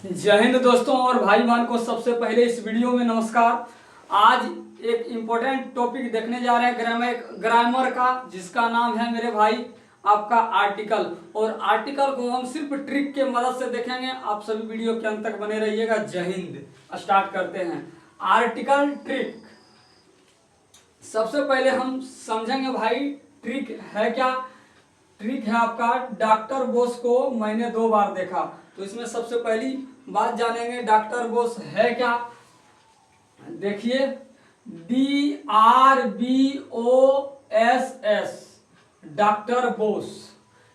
जय हिंद दोस्तों और भाई बहन को सबसे पहले इस वीडियो में नमस्कार। आज एक इम्पोर्टेंट टॉपिक देखने जा रहे हैं ग्रामर का, जिसका नाम है मेरे भाई आपका आर्टिकल। और आर्टिकल को हम सिर्फ ट्रिक के मदद से देखेंगे। आप सभी वीडियो के अंत तक बने रहिएगा। जय हिंद। स्टार्ट करते हैं आर्टिकल ट्रिक। सबसे पहले हम समझेंगे भाई ट्रिक है क्या। ट्रिक है आपका डॉक्टर बोस को मैंने 2 बार देखा। तो इसमें सबसे पहली बात जानेंगे डॉक्टर बोस है क्या। देखिए DRBOSS doctor Bose.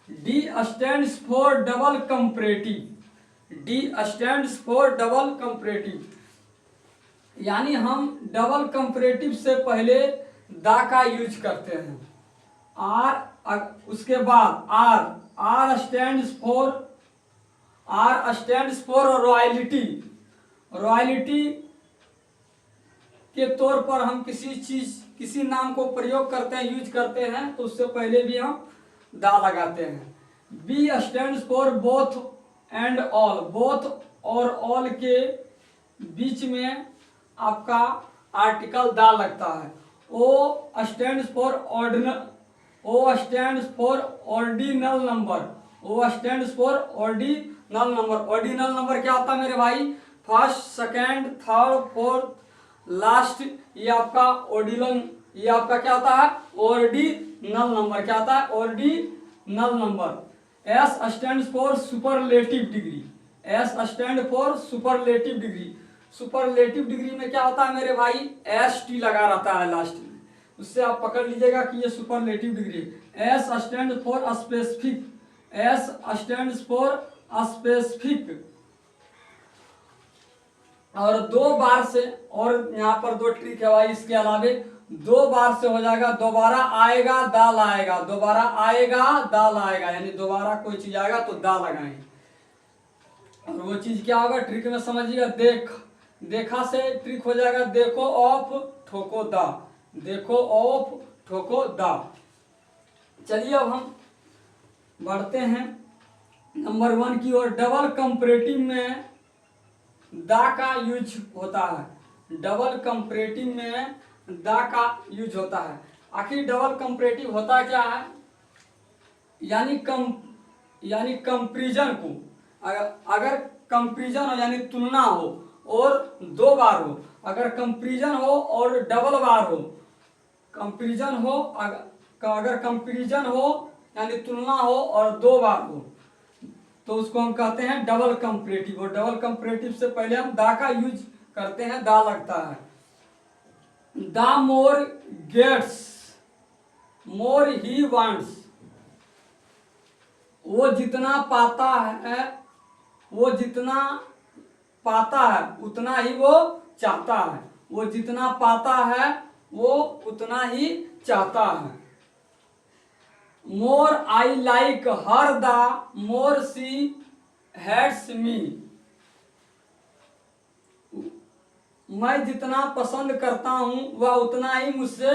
D stands for double comparative. D stands for double comparative, यानी हम डबल कंपरेटिव से पहले दा का यूज करते हैं। उसके बाद R stands for royalty. Royalty के तौर पर हम किसी नाम को प्रयोग करते हैं, यूज करते हैं, तो उससे पहले भी हम दा लगाते हैं। B stands for both and all. Both और ऑल के बीच में आपका आर्टिकल दा लगता है। O stands for ordinal number. O stands for ordinal number. Ordinal number क्या होता है मेरे भाई? First, second, third, fourth, last, ये आपका ऑर्डिनल, ये आपका क्या होता है? Ordinal number. क्या होता है? Ordinal number. S stands for superlative degree. S stand for superlative degree. Superlative degree में क्या होता है मेरे भाई? ST लगा रहता है लास्ट में, उससे आप पकड़ लीजिएगा कि ये superlative degree. S stand for specific. S stand for specific. और 2 बार से, और यहाँ पर 2 ट्रिक है भाई इसके अलावे। 2 बार से हो जाएगा। दोबारा आएगा दाल आएगा, दोबारा आएगा दाल आएगा, यानी दोबारा कोई चीज आएगा तो दा लगाएंगे। और वो चीज क्या होगा ट्रिक में समझिएगा। देखा से ट्रिक हो जाएगा देखो ऑफ ठोको दा। देखो ऑफ ठोको दा। चलिए अब हम बढ़ते हैं नंबर 1 की ओर। डबल कंपरेटिव में दा का यूज होता है। डबल कंपरेटिव में दा का यूज होता है। आखिर डबल कंपरेटिव होता क्या है? यानी कंपैरिजन को, अगर कंपैरिजन हो यानी तुलना हो और 2 बार हो। अगर कंपैरिजन हो और डबल बार हो, कंपैरिजन हो, अगर कंपैरिजन हो यानी तुलना हो और 2 बार हो, तो उसको हम कहते हैं डबल कंपैरेटिव। और डबल कंपैरेटिव से पहले हम दा का यूज करते हैं, दा लगता है। The more gets more he wants. वो जितना पाता है उतना ही वो चाहता है। वो जितना पाता है वो उतना ही चाहता है। More I like her the more she hates me. मैं जितना पसंद करता हूं वह उतना ही मुझसे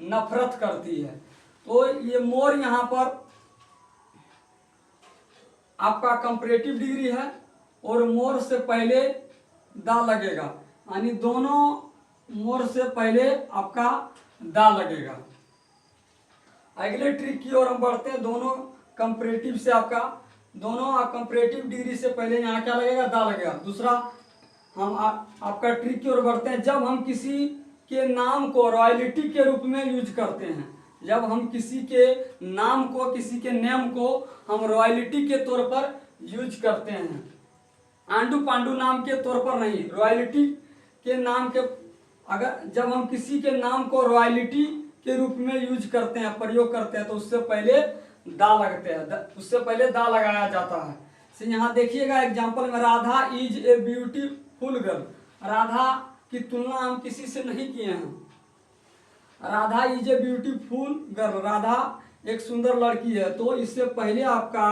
नफरत करती है। तो ये मोर यहां पर आपका कंपैरेटिव डिग्री है और मोर से पहले दा लगेगा, यानी दोनों मोर से पहले आपका दा लगेगा। अगले ट्रिक की ओर हम बढ़ते हैं। दोनों कंपैरेटिव से आपका दोनों कंपैरेटिव डिग्री से पहले यहाँ क्या लगेगा? दा लगेगा। दूसरा हम आपका ट्रिक की ओर बढ़ते हैं। जब हम किसी के नाम को रॉयल्टी के रूप में यूज करते हैं, जब हम किसी के नाम को, किसी के नेम को हम रॉयल्टी के तौर पर यूज करते हैं, आंडू पांडू नाम के तौर पर नहीं, रॉयल्टी के नाम के, जब हम किसी के नाम को रॉयल्टी के रूप में यूज करते हैं, प्रयोग करते हैं, तो उससे पहले दा लगते हैं, उससे पहले दा लगाया जाता है। तो यहाँ देखिएगा एग्जांपल में, Radha is a beautiful girl. Radha की तुलना हम किसी से नहीं किए हैं। Radha is a beautiful girl, Radha एक सुंदर लड़की है, तो इससे पहले आपका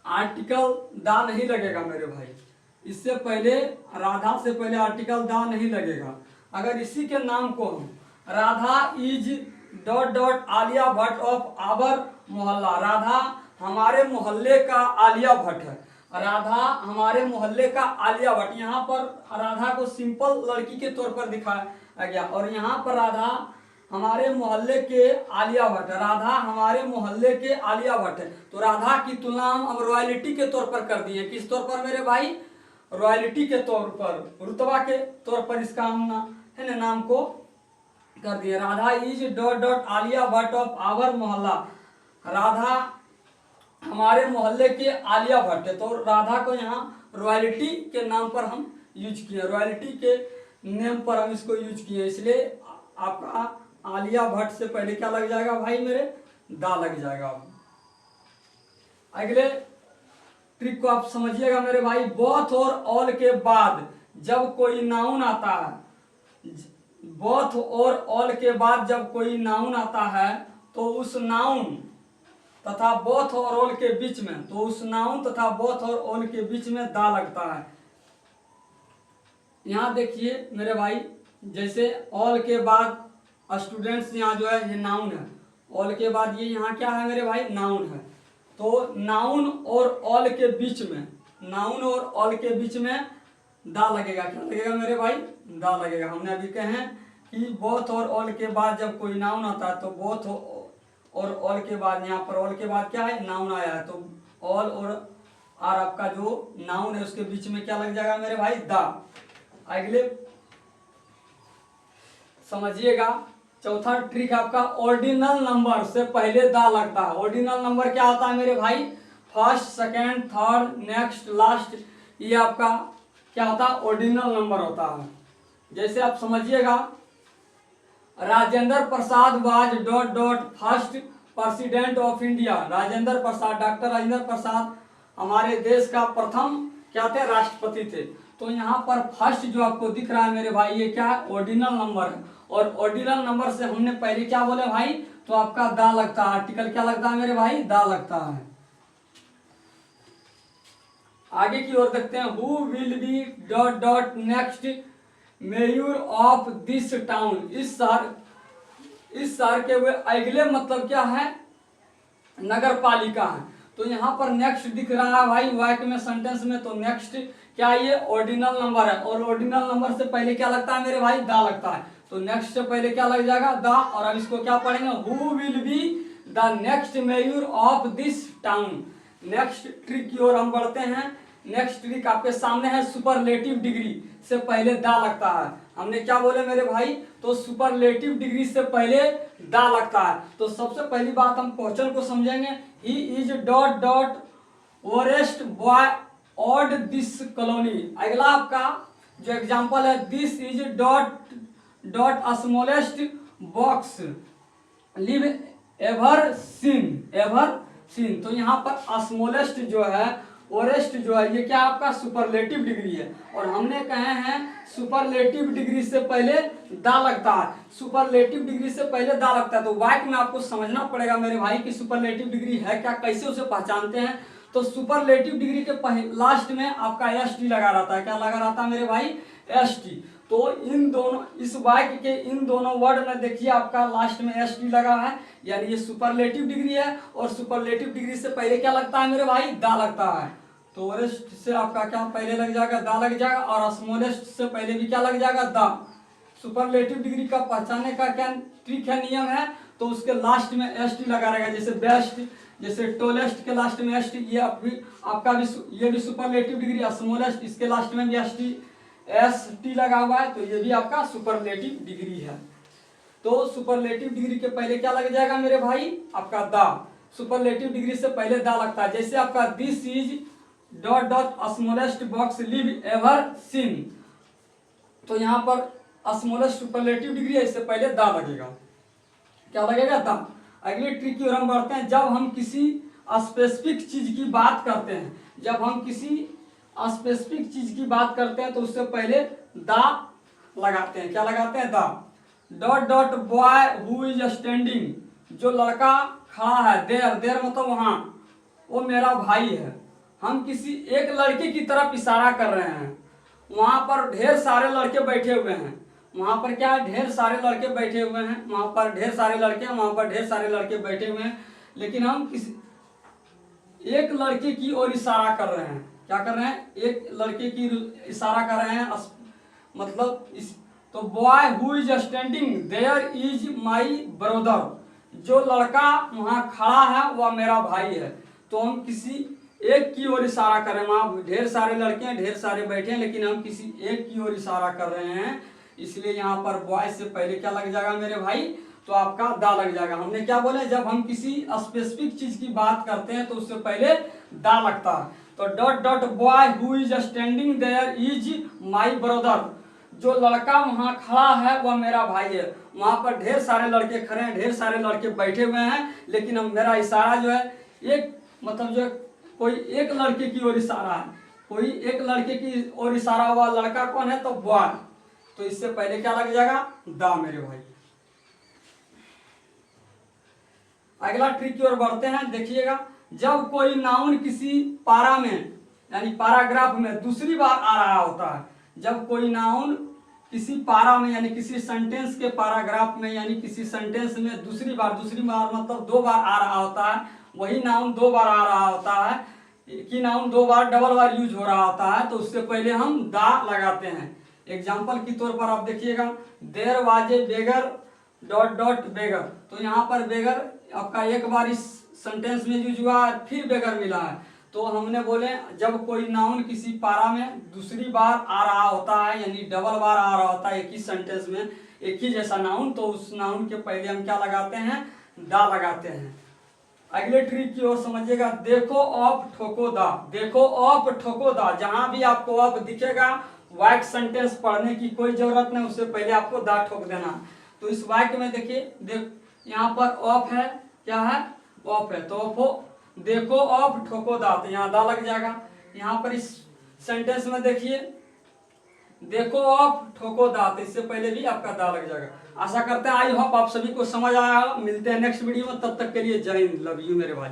आर्टिकल दा नहीं लगेगा मेरे भाई। इससे पहले राधा से पहले आर्टिकल दा नहीं लगेगा। अगर इसी के नाम को हम Radha is ... Alia Bhatt of our mohalla. Radha हमारे मोहल्ले का आलिया भट्ट है। राधा हमारे मोहल्ले का आलिया भट्ट, यहाँ पर राधा को सिंपल लड़की के तौर पर दिखाया गया, और यहाँ पर राधा हमारे मोहल्ले के आलिया भट्ट, राधा हमारे मोहल्ले के आलिया भट्ट है। तो राधा की तुलना हम अब रॉयल्टी के तौर पर कर दिए। किस तौर पर मेरे भाई? रॉयल्टी के तौर पर, रुतबा के तौर पर इसका हम है ना नाम को कर दिए। Radha is dot dot Alia Bhatt of our mohalla, Radha हमारे मोहल्ले के आलिया भट्ट है। तो राधा को यहाँ रॉयल्टी के नाम पर हम यूज किए, रॉयल्टी के नेम पर हम इसको यूज किए, इसलिए आपका आलिया भट्ट से पहले क्या लग जाएगा भाई मेरे? दा लग जाएगा। अगले ट्रिक को आप समझिएगा मेरे भाई। बोथ और ऑल के बाद जब कोई नाउन आता है, बोथ और ऑल के बाद जब कोई नाउन आता है तो उस नाउन तथा बोथ और ऑल के बीच में, तो उस नाउन तथा बोथ और ऑल के बीच में दा लगता है। यहाँ देखिए मेरे भाई, जैसे ऑल के बाद स्टूडेंट्स, यहाँ जो है ये नाउन है, ऑल के बाद ये यहाँ क्या है मेरे भाई? नाउन है। तो नाउन और ऑल के बीच में, नाउन और ऑल के बीच में दा लगेगा। क्या लगेगा मेरे भाई? दा लगेगा। हमने अभी कहे कि बोथ और ऑल के बाद जब कोई नाउन आता है तो बोथ और ऑल के बाद, यहाँ पर ऑल के बाद क्या है? नाउन आया है, तो ऑल और आर आपका जो नाउन है उसके बीच में क्या लग जाएगा मेरे भाई? दा। अगले समझिएगा, चौथा ट्रिक आपका ऑर्डिनल नंबर से पहले दा लगता है। ऑर्डिनल नंबर क्या होता है मेरे भाई? First, second, third, next, last, ये आपका क्या होता है? ऑर्डिनल नंबर होता है। जैसे आप समझिएगा, Rajendra Prasad was dot dot first president of India. Rajendra Prasad, doctor Rajendra Prasad हमारे देश का प्रथम क्या थे? राष्ट्रपति थे। तो यहाँ पर फर्स्ट जो आपको दिख रहा है मेरे भाई, ये क्या है? ऑर्डिनल नंबर है। और ऑर्डिनल नंबर से हमने पहले क्या बोले भाई? तो आपका दा लगता है। आर्टिकल क्या लगता है मेरे भाई? दा लगता है। आगे की ओर देखते हैं। Who will be dot dot next mayor of this town. इस शहर के वे अगले मतलब क्या है? नगर पालिका है। तो यहाँ पर नेक्स्ट दिख रहा है भाई वाक्य में, सेंटेंस में, तो नेक्स्ट क्या ये? ऑर्डिनल नंबर है। और ऑर्डिनल नंबर से पहले क्या लगता है मेरे भाई? दा लगता है। तो नेक्स्ट से पहले क्या लग जाएगा? दा। और अब इसको क्या पढ़ेंगे? Who will be the next mayor of this town. Next trick की ओर हम बढ़ते हैं। नेक्स्ट ट्रिक आपके सामने है। सुपरलेटिव डिग्री से पहले दा लगता है। हमने क्या बोले मेरे भाई? तो सुपरलेटिव डिग्री से पहले दा लगता है। तो सबसे पहली बात हम क्वेश्चन को समझेंगे। He is dot dot worst boy odd this colony. अगला आपका जो एग्जांपल है, this is dot dot smallest box live ever seen. तो यहाँ पर स्मॉलेस्ट जो है, ओरेस्ट जो है, ये क्या आपका सुपरलेटिव डिग्री है। और हमने कहे हैं सुपरलेटिव डिग्री से पहले दा लगता है। सुपरलेटिव डिग्री से पहले दा लगता है। तो वाक्य में आपको समझना पड़ेगा मेरे भाई कि सुपरलेटिव डिग्री है क्या, कैसे उसे पहचानते हैं। तो सुपरलेटिव डिग्री के लास्ट में आपका एसटी लगा रहता है। क्या लगा रहता है मेरे भाई? एसटी। तो इन दोनों, इस वाक्य के इन दोनों वर्ड में देखिए आपका लास्ट में एसटी लगा है, यानी ये सुपरलेटिव डिग्री है। और सुपरलेटिव डिग्री से पहले क्या लगता है मेरे भाई? दा लगता है। तो ओरेस्ट से आपका क्या पहले लग जाएगा? दा लग जाएगा। और स्मॉलेस्ट से पहले भी क्या लग जाएगा? दा। सुपरलेटिव डिग्री का पहचानने का क्या ट्रिक है, नियम है? तो उसके लास्ट में एसटी लगा रहेगा। जैसे बेस्ट, जैसे टोलेस्ट के लास्ट में एसटी, ये आपका भी ये भी सुपरलेटिव डिग्री। स्मॉलेस्ट, इसके लास्ट में भी एसटी लगा हुआ है, तो ये भी आपका सुपरलेटिव डिग्री है। तो सुपरलेटिव डिग्री के पहले क्या लग जाएगा मेरे भाई? आपका दा। सुपरलेटिव डिग्री से पहले दा लगता है। जैसे आपका this is dot dot smallest box live ever seen. तो यहाँ पर स्मॉलेस्ट सुपरलेटिव डिग्री है, इससे पहले दा लगेगा। क्या लगेगा? दा। अगली ट्रिक की ओर हम बढ़ते हैं। जब हम किसी स्पेसिफिक चीज की बात करते हैं, जब हम किसी स्पेसिफिक चीज की बात करते हैं तो उससे पहले दा लगाते हैं। क्या लगाते हैं? दा। Dot dot boy who is standing. जो लड़का खड़ा है, देर मतलब वहां, वो मेरा भाई है। हम किसी एक लड़के की तरफ इशारा कर रहे हैं। वहां पर ढेर सारे लड़के बैठे हुए हैं। वहां पर क्या है? ढेर सारे लड़के बैठे हुए हैं। वहां पर ढेर सारे लड़के हैं, वहां पर ढेर सारे लड़के बैठे हुए हैं। लेकिन हम किसी एक लड़के की ओर इशारा कर रहे हैं। क्या कर रहे हैं, एक लड़के की इशारा कर रहे हैं, मतलब इस, तो boy who is standing there is my brother, जो लड़का वहां खड़ा है वह मेरा भाई है। तो हम किसी एक की ओर इशारा कर रहे हैं, वहां ढेर सारे लड़के हैं, ढेर सारे बैठे हैं, लेकिन हम किसी एक की ओर इशारा कर रहे हैं, इसलिए यहाँ पर बॉय से पहले क्या लग जाएगा मेरे भाई, तो आपका दा लग जाएगा। हमने क्या बोले, जब हम किसी स्पेसिफिक चीज की बात करते हैं तो उससे पहले दा लगता है। तो dot dot boy who is standing there is my brother, जो लड़का वहां खड़ा है वह मेरा भाई है। वहां पर ढेर सारे लड़के खड़े हैं, ढेर सारे लड़के बैठे हुए हैं, लेकिन हम मेरा इशारा जो है एक, मतलब जो कोई एक लड़के की ओर इशारा है, कोई एक लड़के की ओर इशारा हुआ, लड़का कौन है, तो बॉय, तो इससे पहले क्या लग जाएगा, दा मेरे भाई। अगला ट्रिक की ओर बढ़ते हैं, देखिएगा, जब कोई नाउन किसी पारा में यानी पैराग्राफ में दूसरी बार आ रहा होता है, जब कोई नाउन किसी पारा में यानी किसी सेंटेंस के पैराग्राफ में यानी किसी सेंटेंस में दूसरी बार मतलब दो बार आ रहा होता है, वही नाउन दो बार आ रहा होता है, कि नाउन दो बार डबल बार यूज हो रहा होता है, तो उससे पहले हम दा लगाते हैं। एग्जाम्पल के तौर पर आप देखिएगा, there was a beggar dot dot beggar, तो यहाँ पर बेगर आपका एक बार इस सेंटेंस में यूज हुआ, फिर बेगर मिला है, तो हमने बोले जब कोई नाउन किसी पारा में दूसरी बार आ रहा होता है यानी डबल बार आ रहा होता है एक ही सेंटेंस में एक ही जैसा नाउन, तो उस नाउन के पहले हम क्या लगाते हैं, दा लगाते हैं। अगले ट्रिक की ओर समझिएगा, देखो ऑफ ठोको दा, देखो ऑफ ठोको दा, जहां भी आपको ऑफ दिखेगा वाक्य सेंटेंस पढ़ने की कोई जरूरत नहीं, उससे पहले आपको दा ठोक देना। तो इस वाक्य में देखिए, यहाँ पर ऑफ है, क्या है, ऑफ है, तो देखो ऑफ ठोको दा, तो यहाँ दा लग जाएगा। यहाँ पर इस सेंटेंस में देखिए, देखो ऑफ ठोको दा, तो इससे पहले भी आपका दा लग जाएगा। आशा करते हैं, आई होप आप सभी को समझ आया। मिलते हैं नेक्स्ट वीडियो में, तब तक के लिए जय हिंद, लव यू मेरे भाई।